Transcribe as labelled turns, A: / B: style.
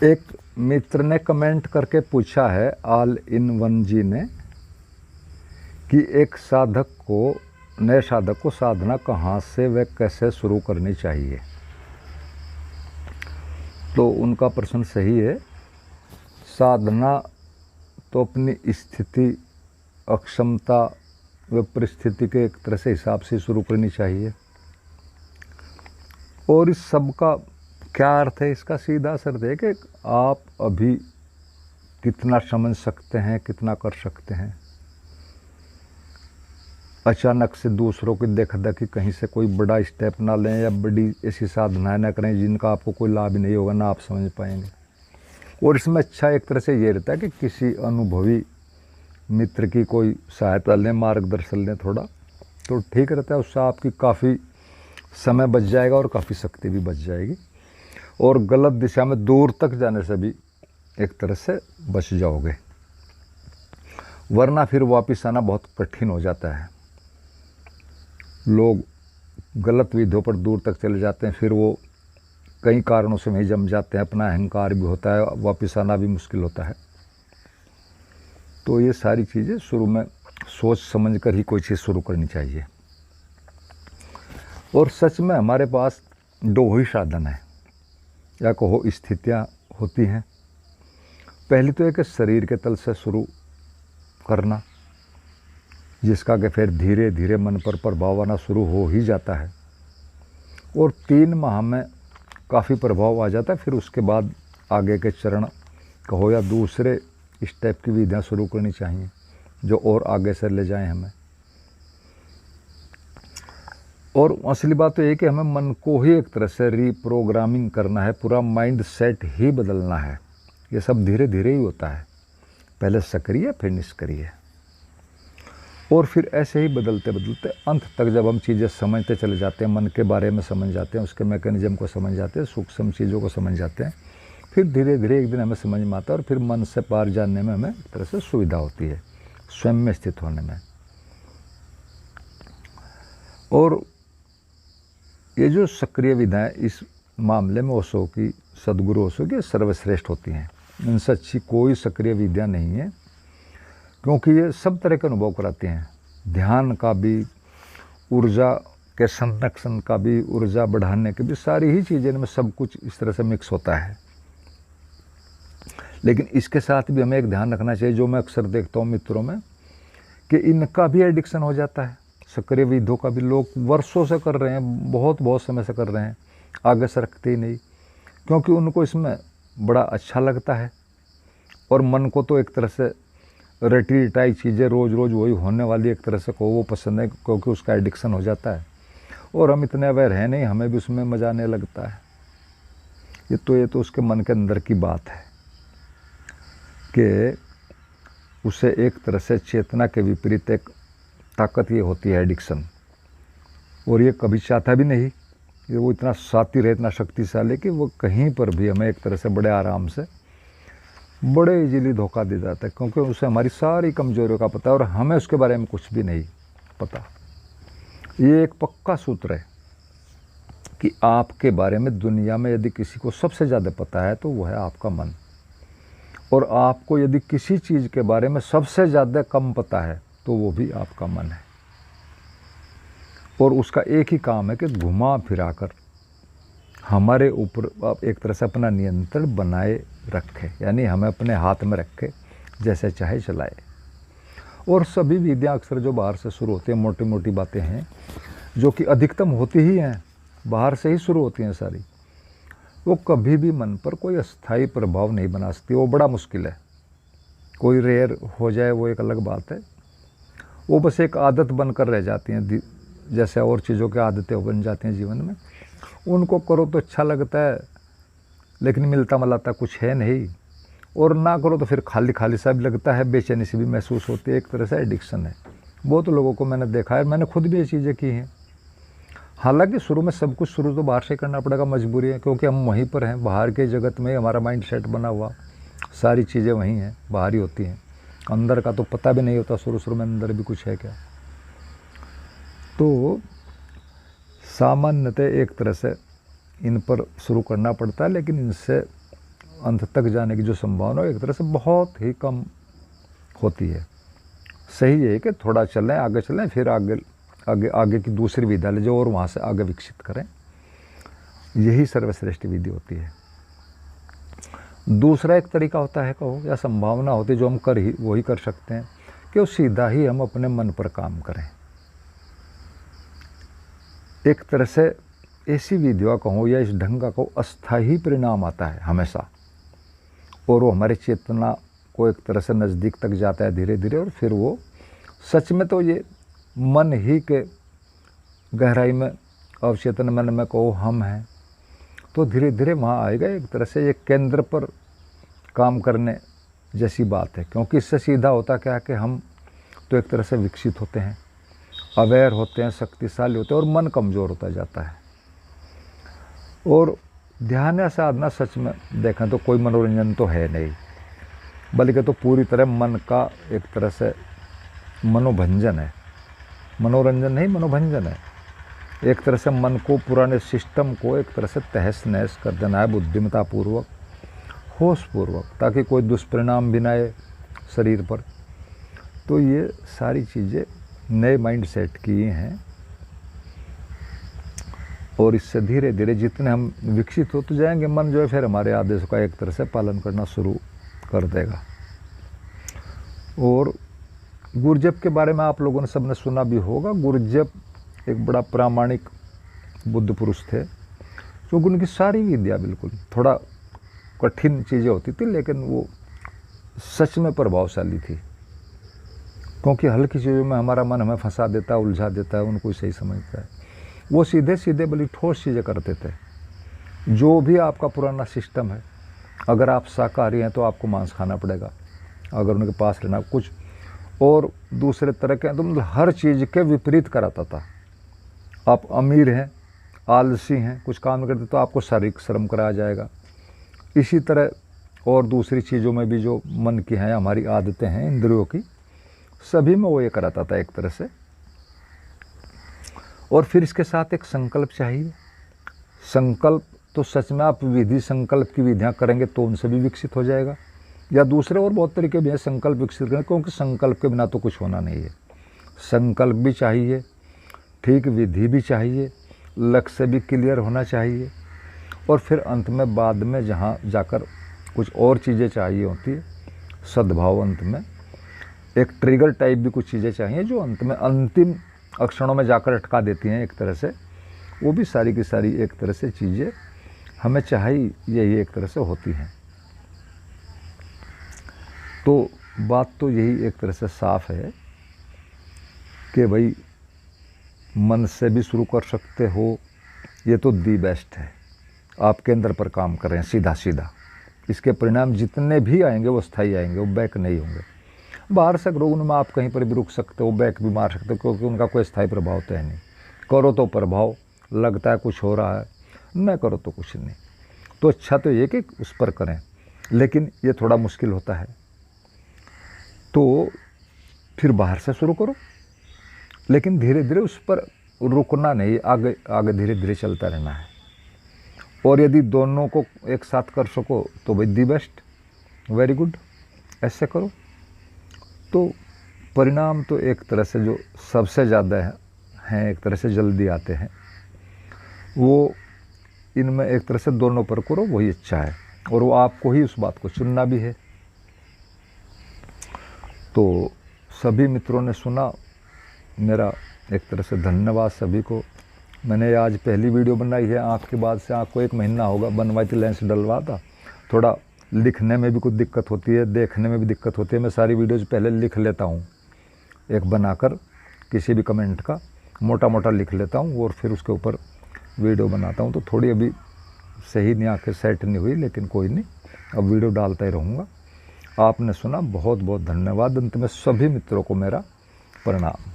A: एक मित्र ने कमेंट करके पूछा है ऑल इन वन जी ने कि एक साधक को, नए साधक को साधना कहाँ से व कैसे शुरू करनी चाहिए। तो उनका प्रश्न सही है। साधना तो अपनी स्थिति, अक्षमता व परिस्थिति के एक तरह से हिसाब से शुरू करनी चाहिए। और इस सब का क्या अर्थ है? इसका सीधा सा अर्थ है कि आप अभी कितना समझ सकते हैं, कितना कर सकते हैं। अचानक से दूसरों की देखा-देखी कहीं से कोई बड़ा स्टेप ना लें या बड़ी ऐसी साधनाएं ना करें जिनका आपको कोई लाभ नहीं होगा, ना आप समझ पाएंगे। और इसमें अच्छा एक तरह से ये रहता है कि किसी अनुभवी मित्र की कोई सहायता लें, मार्गदर्शन लें थोड़ा, तो ठीक रहता है। उससे आपकी काफ़ी समय बच जाएगा और काफ़ी शक्ति भी बच जाएगी, और गलत दिशा में दूर तक जाने से भी एक तरह से बच जाओगे। वरना फिर वापस आना बहुत कठिन हो जाता है। लोग गलत विधियों पर दूर तक चले जाते हैं, फिर वो कई कारणों से वहीं जम जाते हैं। अपना अहंकार भी होता है, वापस आना भी मुश्किल होता है। तो ये सारी चीज़ें शुरू में सोच समझ कर ही कोई चीज़ शुरू करनी चाहिए। और सच में हमारे पास दो ही साधन है या कहो स्थितियाँ होती हैं। पहली तो एक शरीर के तल से शुरू करना, जिसका कि फिर धीरे धीरे मन पर प्रभाव आना शुरू हो ही जाता है, और 3 माह में काफ़ी प्रभाव आ जाता है। फिर उसके बाद आगे के चरण कहो या दूसरे स्टेप की विधियाँ शुरू करनी चाहिए जो और आगे से ले जाएं हमें। और असली बात तो ये कि हमें मन को ही एक तरह से रीप्रोग्रामिंग करना है, पूरा माइंड सेट ही बदलना है। ये सब धीरे धीरे ही होता है, पहले सक्रिय फिर निष्क्रिय, और फिर ऐसे ही बदलते बदलते अंत तक जब हम चीज़ें समझते चले जाते हैं, मन के बारे में समझ जाते हैं, उसके मैकेनिज्म को समझ जाते हैं, सूक्ष्म चीज़ों को समझ जाते हैं, फिर धीरे धीरे एक दिन हमें समझ में आता है और फिर मन से पार जानने में हमें एक तरह से सुविधा होती है, स्वयं में स्थित होने में। और ये जो सक्रिय विधाएं इस मामले में ओशो की, सदगुरु ओशो की सर्वश्रेष्ठ होती हैं। इनसे अच्छी कोई सक्रिय विद्या नहीं है, क्योंकि ये सब तरह के अनुभव कराते हैं। ध्यान का भी, ऊर्जा के संरक्षण का भी, ऊर्जा बढ़ाने की भी, सारी ही चीज़ें में सब कुछ इस तरह से मिक्स होता है। लेकिन इसके साथ भी हमें एक ध्यान रखना चाहिए, जो मैं अक्सर देखता हूँ मित्रों में, कि इनका भी एडिक्शन हो जाता है। सक्रिय विधियों का भी लोग वर्षों से कर रहे हैं, बहुत बहुत समय से कर रहे हैं, आगे से रखते ही नहीं, क्योंकि उनको इसमें बड़ा अच्छा लगता है। और मन को तो एक तरह से रटी रटाई चीज़ें रोज़ रोज़ वही होने वाली एक तरह से को वो पसंद है, क्योंकि उसका एडिक्शन हो जाता है। और हम इतने अवेयर हैं नहीं, हमें भी उसमें मज़ा आने लगता है। ये तो उसके मन के अंदर की बात है कि उसे एक तरह से चेतना के विपरीत एक ताकत ये होती है एडिक्शन, और ये कभी चाहता भी नहीं। ये वो इतना सातिर है, इतना शक्तिशाली कि वो कहीं पर भी हमें एक तरह से बड़े आराम से, बड़े इजीली धोखा दे जाता है, क्योंकि उसे हमारी सारी कमजोरियों का पता है और हमें उसके बारे में कुछ भी नहीं पता। ये एक पक्का सूत्र है कि आपके बारे में दुनिया में यदि किसी को सबसे ज़्यादा पता है तो वो है आपका मन, और आपको यदि किसी चीज़ के बारे में सबसे ज़्यादा कम पता है तो वो भी आपका मन है। और उसका एक ही काम है कि घुमा फिरा कर हमारे ऊपर एक तरह से अपना नियंत्रण बनाए रखे, यानी हमें अपने हाथ में रखे, जैसे चाहे चलाए। और सभी विद्या अक्सर जो बाहर से शुरू होती हैं, मोटी मोटी बातें हैं जो कि अधिकतम होती ही हैं, बाहर से ही शुरू होती हैं सारी, वो कभी भी मन पर कोई अस्थायी प्रभाव नहीं बना सकती। वो बड़ा मुश्किल है। कोई रेयर हो जाए वो एक अलग बात है, वो बस एक आदत बनकर रह जाती हैं, जैसे और चीज़ों की आदतें बन जाती हैं जीवन में। उनको करो तो अच्छा लगता है, लेकिन मिलता मिलाता कुछ है नहीं, और ना करो तो फिर खाली खाली सा भी लगता है, बेचैनी सी भी महसूस होती है। एक तरह से एडिक्शन है। बहुत लोगों को मैंने देखा है, मैंने खुद भी ये चीज़ें की हैं। हालांकि शुरू में सब कुछ शुरू तो बाहर से करना पड़ेगा, मजबूरी है, क्योंकि हम वहीं पर हैं, बाहर के जगत में हमारा माइंड सेट बना हुआ, सारी चीज़ें वहीं हैं, बाहर ही होती हैं। अंदर का तो पता भी नहीं होता शुरू में अंदर भी कुछ है क्या। तो सामान्यतः एक तरह से इन पर शुरू करना पड़ता है, लेकिन इनसे अंत तक जाने की जो संभावना है एक तरह से बहुत ही कम होती है। सही है कि थोड़ा चलें, आगे चलें, फिर आगे की दूसरी विधा ले जो और वहाँ से आगे विकसित करें। यही सर्वश्रेष्ठ विधि होती है। दूसरा एक तरीका होता है कहो या संभावना होती है जो हम वही कर सकते हैं कि वो सीधा ही हम अपने मन पर काम करें। एक तरह से ऐसी विधियाँ कहो या इस ढंग का कहो अस्थायी परिणाम आता है हमेशा, और वो हमारी चेतना को एक तरह से नज़दीक तक जाता है धीरे धीरे, और फिर वो सच में तो ये मन ही के गहराई में अवचेतन मन में कहो हम हैं, तो धीरे धीरे वहाँ आएगा। एक तरह से ये केंद्र पर काम करने जैसी बात है, क्योंकि इससे सीधा होता क्या है कि हम तो एक तरह से विकसित होते हैं, अवेयर होते हैं, शक्तिशाली होते हैं, और मन कमज़ोर होता जाता है। और ध्यान या साधना सच में देखें तो कोई मनोरंजन तो है नहीं, बल्कि तो पूरी तरह मन का एक तरह से मनोभंजन है। मनोरंजन नहीं, मनोभंजन है। एक तरह से मन को, पुराने सिस्टम को एक तरह से तहस नहस कर देना है बुद्धिमत्तापूर्वक, होशपूर्वक, ताकि कोई दुष्परिणाम भी ना आए शरीर पर। तो ये सारी चीज़ें नए माइंड सेट की हैं, और इससे धीरे धीरे जितने हम विकसित होते जाएंगे, मन जो है फिर हमारे आदेशों का एक तरह से पालन करना शुरू कर देगा। और गुरजप के बारे में आप लोगों ने सबने सुना भी होगा। गुरजप एक बड़ा प्रामाणिक बुद्ध पुरुष थे, क्योंकि उनकी सारी विद्या बिल्कुल थोड़ा कठिन चीज़ें होती थी, लेकिन वो सच में प्रभावशाली थी, क्योंकि हल्की चीज़ों में हमारा मन हमें फंसा देता है, उलझा देता है, उनको सही समझता है। वो सीधे सीधे बड़ी ठोस चीज़ें करते थे। जो भी आपका पुराना सिस्टम है, अगर आप शाकाहारी हैं तो आपको मांस खाना पड़ेगा, अगर उनके पास रहना कुछ और दूसरे तरह के, तो मतलब हर चीज़ के विपरीत कराता था। आप अमीर हैं, आलसी हैं, कुछ काम करते तो आपको शारीरिक श्रम कराया जाएगा। इसी तरह और दूसरी चीज़ों में भी जो मन की हैं, हमारी आदतें हैं इंद्रियों की, सभी में वो ये कराता था एक तरह से। और फिर इसके साथ एक संकल्प चाहिए। संकल्प तो सच में आप विधि संकल्प की विधियाँ करेंगे तो उनसे भी विकसित हो जाएगा, या दूसरे और बहुत तरीके भी हैं संकल्प विकसित करने, क्योंकि संकल्प के बिना तो कुछ होना नहीं है। संकल्प भी चाहिए, ठीक विधि भी चाहिए, लक्ष्य भी क्लियर होना चाहिए, और फिर अंत में बाद में जहाँ जाकर कुछ और चीज़ें चाहिए होती है, सद्भाव, अंत में एक ट्रिगर टाइप भी कुछ चीज़ें चाहिए जो अंत में अंतिम अक्षणों में जाकर अटका देती हैं एक तरह से। वो भी सारी की सारी एक तरह से चीज़ें हमें चाहिए, यही एक तरह से होती हैं। तो बात तो यही एक तरह से साफ है कि भाई मन से भी शुरू कर सकते हो, ये तो दी बेस्ट है। आप केंद्र पर काम करें सीधा सीधा, इसके परिणाम जितने भी आएंगे वो स्थायी आएंगे, वो बैक नहीं होंगे। बाहर से रोग में आप कहीं पर भी रुक सकते हो, बैक भी मार सकते हो, क्योंकि उनका कोई स्थायी प्रभाव तो है नहीं। करो तो प्रभाव लगता है कुछ हो रहा है, न करो तो कुछ नहीं। तो अच्छा तो ये कि उस पर करें, लेकिन ये थोड़ा मुश्किल होता है, तो फिर बाहर से शुरू करो, लेकिन धीरे धीरे उस पर रुकना नहीं, आगे आगे धीरे धीरे चलता रहना है। और यदि दोनों को एक साथ कर सको तो भाई दी बेस्ट, वेरी गुड, ऐसे करो। तो परिणाम तो एक तरह से जो सबसे ज़्यादा हैं एक तरह से जल्दी आते हैं, वो इनमें एक तरह से दोनों पर करो, वही अच्छा है, और वो आपको ही उस बात को चुनना भी है। तो सभी मित्रों ने सुना, मेरा एक तरह से धन्यवाद सभी को। मैंने आज पहली वीडियो बनाई है, आँख के बाद से, आँख को 1 महीना होगा बनवाई थी, लेंस डलवा था। थोड़ा लिखने में भी कुछ दिक्कत होती है, देखने में भी दिक्कत होती है। मैं सारी वीडियोज़ पहले लिख लेता हूँ, एक बनाकर किसी भी कमेंट का मोटा मोटा लिख लेता हूँ, और फिर उसके ऊपर वीडियो बनाता हूँ। तो थोड़ी अभी सही नहीं, आँखें सेट नहीं हुई, लेकिन कोई नहीं, अब वीडियो डालता ही रहूँगा। आपने सुना, बहुत बहुत धन्यवाद। अंत में सभी मित्रों को मेरा प्रणाम।